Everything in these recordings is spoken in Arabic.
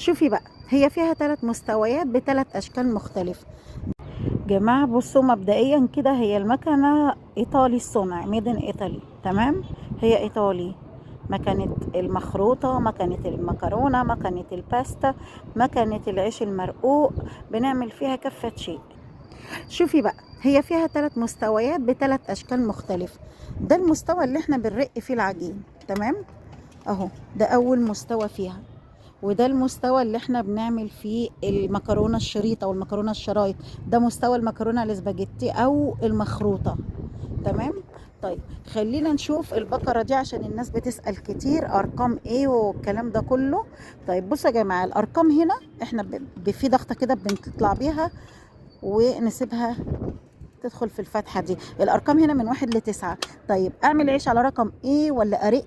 شوفي بقى، هي فيها 3 مستويات ب3 اشكال مختلفة. جماعة بصوا، مبدئيا كده هي المكنة ايطالي الصنع، ميدن ايطالي، تمام. هي ايطالي، مكنة المخروطة، مكنة المكرونة، مكنة الباستا، مكنة العيش المرقوق، بنعمل فيها كافة شيء. شوفي بقى، هي فيها 3 مستويات ب3 اشكال مختلفة. ده المستوى اللي احنا بنرق فيه العجين، تمام. اهو ده اول مستوى فيها، وده المستوى اللي احنا بنعمل فيه المكرونه الشريطه والمكرونه الشرايط. ده مستوى المكرونه الاسباجيتي او المخروطه، تمام. طيب خلينا نشوف البقره دي عشان الناس بتسأل كتير ارقام ايه والكلام ده كله. طيب بصوا يا جماعه، الارقام هنا احنا في ضغطه كده بنطلع بيها ونسيبها تدخل في الفتحة دي. الأرقام هنا من 1 ل9. طيب أعمل عيش على رقم إيه ولا أرق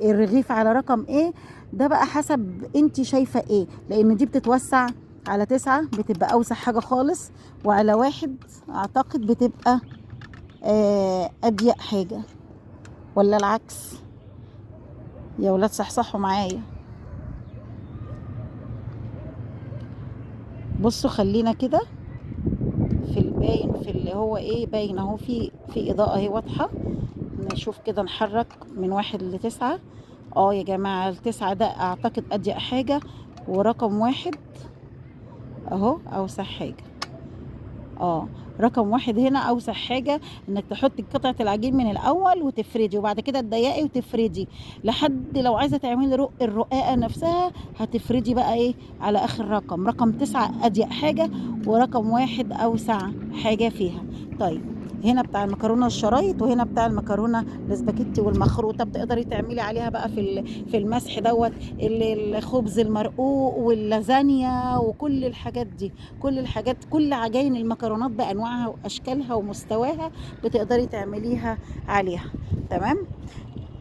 الرغيف على رقم إيه؟ ده بقى حسب أنت شايفة إيه، لأن دي بتتوسع على 9 بتبقى أوسع حاجة خالص، وعلى 1 أعتقد بتبقى أضيق حاجة، ولا العكس؟ يا ولاد صحصحوا معايا. بصوا خلينا كده في الباين، في اللي هو ايه باين اهو، في اضاءة اهي واضحة. نشوف كده، نحرك من 1 ل9. يا جماعة ال9 ده اعتقد اضيق حاجة، ورقم 1 اهو اوسع حاجة. رقم 1 هنا اوسع حاجة، انك تحطي قطعة العجين من الاول وتفردي، وبعد كده تضيقي وتفردي لحد لو عايزة تعملي الرقاقة نفسها هتفردي بقى ايه على اخر رقم 9 اضيق حاجة، ورقم 1 اوسع حاجة فيها. طيب هنا بتاع المكرونه الشرايط، وهنا بتاع المكرونه الاسباجيتي والمخروطه. بتقدري تعملي عليها بقى في المسح دوت الخبز المرقوق واللازانيا وكل الحاجات دي. كل الحاجات، كل عجائن المكرونات بانواعها واشكالها ومستواها بتقدري تعمليها عليها، تمام.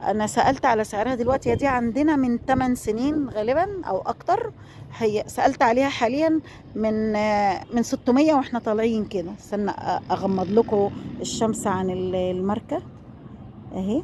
انا سألت على سعرها دلوقتي، هي دي عندنا من 8 سنين غالبا او اكتر. هي سألت عليها حاليا من 600 واحنا طالعين كده. استنى اغمض لكم الشمس عن الماركة اهي.